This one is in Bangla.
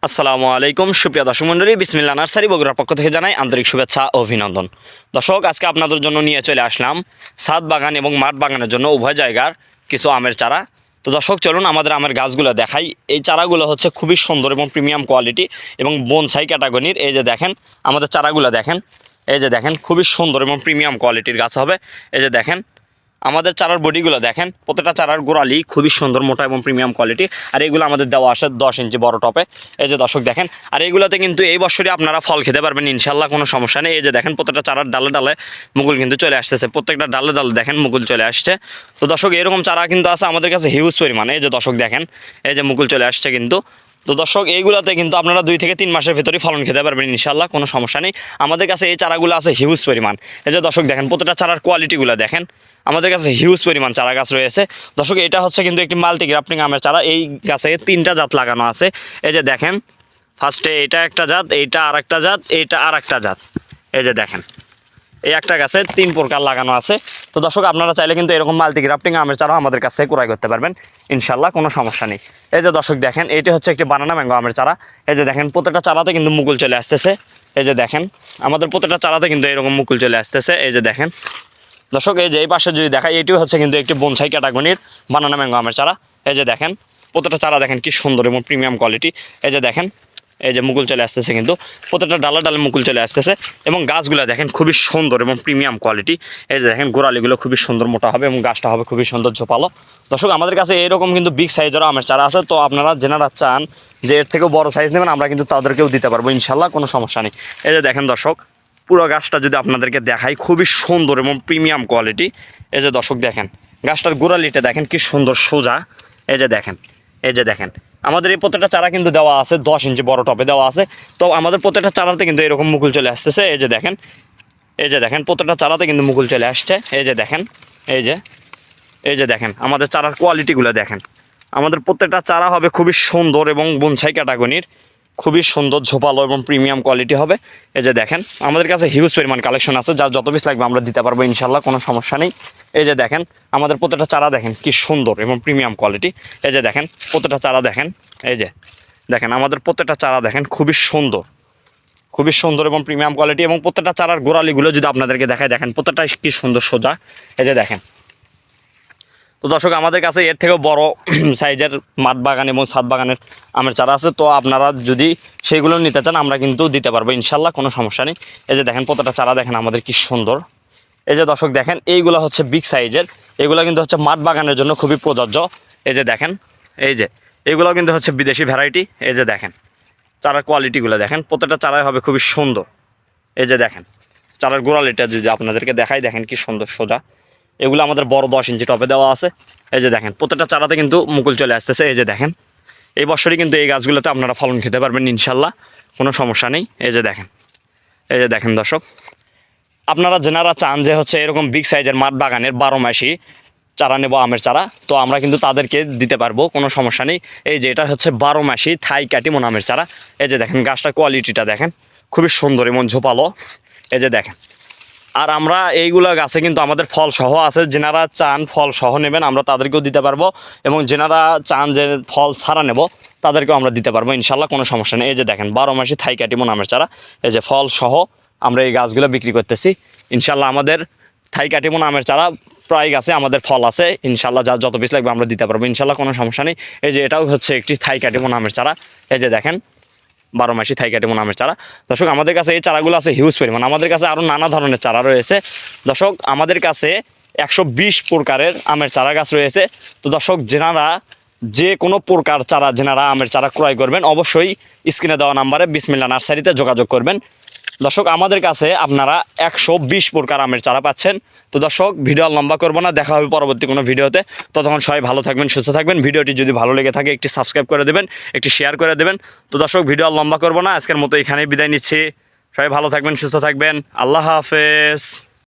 আসসালামু আলাইকুম সুপ্রিয় দর্শক মণ্ডলী, বিসমিল্লাহ নার্সারি বগুড়ার পক্ষ থেকে জানাই আন্তরিক শুভেচ্ছা ও অভিনন্দন। দর্শক, আজকে আপনাদের জন্য নিয়ে চলে আসলাম ছাদ বাগান এবং মাঠ বাগানের জন্য উভয় জায়গার কিছু আমের চারা। তো দর্শক, চলুন আমাদের আমের গাছগুলো দেখাই। এই চারাগুলো হচ্ছে খুবই সুন্দর এবং প্রিমিয়াম কোয়ালিটি এবং বনসাই ক্যাটাগরির। এই যে দেখেন আমাদের চারাগুলো দেখেন, এই যে দেখেন খুবই সুন্দর এবং প্রিমিয়াম কোয়ালিটির গাছ হবে। এই যে দেখেন আমাদের চারার বডিগুলো দেখেন, প্রত্যেকটা চারার গোড়ালি খুবই সুন্দর, মোটা এবং প্রিমিয়াম কোয়ালিটি। আর এগুলো আমাদের দেওয়া আসে 10 ইঞ্চি বড় টপে। এই যে দর্শক দেখেন, আর এইগুলোতে কিন্তু এই বছরই আপনারা ফল খেতে পারবেন ইনশাল্লাহ, কোনো সমস্যা নেই। এই যে দেখেন প্রত্যেকটা চারার ডালে ডালে মুকুল কিন্তু চলে আসতেছে, প্রত্যেকটা ডালে ডালে দেখেন মুকুল চলে আসছে। তো দর্শক, এরকম চারা কিন্তু আছে আমাদের কাছে হিউজ পরিমাণে। এই যে দর্শক দেখেন, এই যে মুকুল চলে আসছে কিন্তু। তো দর্শক, এইগুলোতে কিন্তু আপনারা 2 থেকে 3 মাসের ভিতরেই ফলন খেতে পারবেন ইনশাল্লাহ, কোনো সমস্যা নেই। আমাদের কাছে এই চারাগুলো আছে হিউজ পরিমাণ। এই যে দর্শক দেখেন প্রত্যেকটা চারার কোয়ালিটিগুলো দেখেন, আমাদের কাছে হিউজ পরিমাণ চারা গাছ রয়েছে। দর্শক, এটা হচ্ছে কিন্তু একটি মাল্টি গ্রাফটিং আমের চারা। এই গাছে 3টা জাত লাগানো আছে। এই যে দেখেন, ফার্স্টে এটা একটা জাত, এইটা আর একটা জাত, এইটা আর একটা জাত। এই যে দেখেন, এই একটা গাছে 3 প্রকার লাগানো আছে। তো দর্শক, আপনারা চাইলে কিন্তু এরকম মাল্টি গ্রাফটিং আমের চারাও আমাদের কাছ থেকে ক্রয় করতে পারবেন ইনশাল্লাহ, কোনো সমস্যা নেই। এই যে দর্শক দেখেন, এটি হচ্ছে একটি বানানা ম্যাঙ্গো আমের চারা। এই যে দেখেন প্রত্যেকটা চারাতে কিন্তু মুকুল চলে আসতেছে। এই যে দেখেন আমাদের প্রত্যেকটা চারাতে কিন্তু এরকম মুকুল চলে আসতেছে। এই যে দেখেন দর্শক, এই যে এই পাশে যদি দেখাই, এটিও হচ্ছে কিন্তু একটি বনসাই ক্যাটাগরির বানানা ম্যাঙ্গো আমের চারা। এই যে দেখেন প্রত্যেকটা চারা দেখেন কি সুন্দর এবং প্রিমিয়াম কোয়ালিটি। এই যে দেখেন, এই যে মুকুল চলে আসতেছে কিন্তু, প্রত্যেকটা ডালে ডালে মুকুল চলে আসতেছে এবং গাছগুলো দেখেন খুবই সুন্দর এবং প্রিমিয়াম কোয়ালিটি। এই যে দেখেন গোড়ালিগুলো খুবই সুন্দর মোটা হবে এবং গাছটা হবে খুবই সুন্দর ঝোপালো। দর্শক, আমাদের কাছে এরকম কিন্তু বিগ সাইজেরও আমের চারা আছে। তো আপনারা যেনারা চান যে এর থেকেও বড় সাইজ নেবেন, আমরা কিন্তু তাদেরকেও দিতে পারবো ইনশাল্লাহ, কোনো সমস্যা নেই। এই যে দেখেন দর্শক, পুরো গাছটা যদি আপনাদেরকে দেখাই, খুবই সুন্দর এবং প্রিমিয়াম কোয়ালিটি। এই যে দর্শক দেখেন গাছটার গোড়ালিটা দেখেন কি সুন্দর সোজা। এই যে দেখেন, এই যে দেখেন আমাদের এই প্রত্যেকটা চারা কিন্তু দেওয়া আছে 10 ইঞ্চি বড় টপে দেওয়া আছে। তো আমাদের প্রত্যেকটা চারাতে কিন্তু এরকম মুকুল চলে আসতেছে। এই যে দেখেন, এই যে দেখেন প্রত্যেকটা চারাতে কিন্তু মুকুল চলে আসছে। এই যে দেখেন, এই যে এই যে দেখেন আমাদের চারার কোয়ালিটিগুলো দেখেন। আমাদের প্রত্যেকটা চারা হবে খুবই সুন্দর এবং বনসাই ক্যাটাগরির, খুবই সুন্দর ঝোপালো এবং প্রিমিয়াম কোয়ালিটি হবে। এই যে দেখেন আমাদের কাছে হিউজ পরিমাণ কালেকশন আছে, যার যত পিস লাগবে আমরা দিতে পারবো ইনশাল্লাহ, কোনো সমস্যা নেই। এই যে দেখেন আমাদের প্রত্যেকটা চারা দেখেন কি সুন্দর এবং প্রিমিয়াম কোয়ালিটি। এই যে দেখেন প্রত্যেকটা চারা দেখেন, এই যে দেখেন আমাদের প্রত্যেকটা চারা দেখেন খুবই সুন্দর, খুবই সুন্দর এবং প্রিমিয়াম কোয়ালিটি। এবং প্রত্যেকটা চারার গোড়ালিগুলো যদি আপনাদেরকে দেখায়, দেখেন প্রত্যেকটা কি সুন্দর সোজা। এই যে দেখেন। তো দর্শক, আমাদের কাছে এর থেকেও বড় সাইজের মাঠ বাগান এবং ছাদ বাগানের আমের চারা আছে। তো আপনারা যদি সেগুলো নিতে চান, আমরা কিন্তু দিতে পারবো ইনশাল্লাহ, কোনো সমস্যা নেই। এই যে দেখেন প্রত্যেকটা চারা দেখেন আমাদের কি সুন্দর। এই যে দর্শক দেখেন, এইগুলো হচ্ছে বিগ সাইজের, এগুলো কিন্তু হচ্ছে মাঠ বাগানের জন্য খুবই প্রযোজ্য। এই যে দেখেন, এই যে এগুলো কিন্তু হচ্ছে বিদেশি ভ্যারাইটি। এই যে দেখেন চারার কোয়ালিটিগুলো দেখেন, প্রত্যেকটা চারাই হবে খুবই সুন্দর। এই যে দেখেন চারার গোড়ালিটা যদি আপনাদেরকে দেখাই, দেখেন কি সুন্দর সোজা। এগুলো আমাদের বড় 10 ইঞ্চি টপে দেওয়া আছে। এই যে দেখেন প্রত্যেকটা চারাতে কিন্তু মুকুল চলে আসতেছে। এই যে দেখেন এই বছরই কিন্তু এই গাছগুলোতে আপনারা ফলন খেতে পারবেন ইনশাল্লাহ, কোনো সমস্যা নেই। এই যে দেখেন, এই যে দেখেন দর্শক, আপনারা যেনারা চান যে হচ্ছে এরকম বিগ সাইজের মাঠ বাগানের 12 মাসি চারা নেব আমের চারা, তো আমরা কিন্তু তাদেরকে দিতে পারবো, কোনো সমস্যা নেই। এই যে এটা হচ্ছে 12 মাসি থাই কাটিমন আমের চারা। এই যে দেখেন গাছটার কোয়ালিটিটা দেখেন খুবই সুন্দর এবং ঝোপালো। এই যে দেখেন, আর আমরা এইগুলো গাছে কিন্তু আমাদের ফল সহ আছে। যেনারা চান ফল সহ নেবেন, আমরা তাদেরকেও দিতে পারবো, এবং যেনারা চান যে ফল ছাড়া নেব, তাদেরকেও আমরা দিতে পারবো ইনশাল্লাহ, কোনো সমস্যা নেই। এই যে দেখেন 12 মাসি থাই কাটিমন আমের চারা, এই যে ফল সহ আমরা এই গাছগুলো বিক্রি করতেছি ইনশাল্লাহ। আমাদের থাই কাটিমন আমের চারা প্রায় গাছে আমাদের ফল আছে ইনশাল্লাহ, যার যত পিস লাগবে আমরা দিতে পারবো ইনশাল্লাহ, কোনো সমস্যা নেই। এই যে এটাও হচ্ছে একটি থাই কাটিমন আমের চারা। এই যে দেখেন 12 মাসি থাই কাটিমন আমের চারা। দর্শক, আমাদের কাছে এই চারাগুলো আছে হিউজ পরিমাণ। আমাদের কাছে আরও নানা ধরনের চারা রয়েছে। দর্শক, আমাদের কাছে 120 প্রকারের আমের চারা গাছ রয়েছে। তো দর্শক, যেনারা যে কোনো প্রকার চারা যেনারা আমের চারা ক্রয় করবেন, অবশ্যই স্ক্রিনে দেওয়া নাম্বারে বিসমিল্লাহ নার্সারিতে যোগাযোগ করবেন। দর্শক, আমাদের কাছে আপনারা 120 প্রকার আমের চারা পাচ্ছেন। তো দর্শক, ভিডিও লম্বা করবো না, দেখা হবে পরবর্তী কোনো ভিডিওতে। ততক্ষণ সবাই ভালো থাকবেন, সুস্থ থাকবেন। ভিডিওটি যদি ভালো লেগে থাকে একটি সাবস্ক্রাইব করে দেবেন, একটি শেয়ার করে দেবেন। তো দর্শক, ভিডিও লম্বা করবো না, আজকের মতো এখানেই বিদায় নিচ্ছি। সবাই ভালো থাকবেন, সুস্থ থাকবেন। আল্লাহ হাফেজ।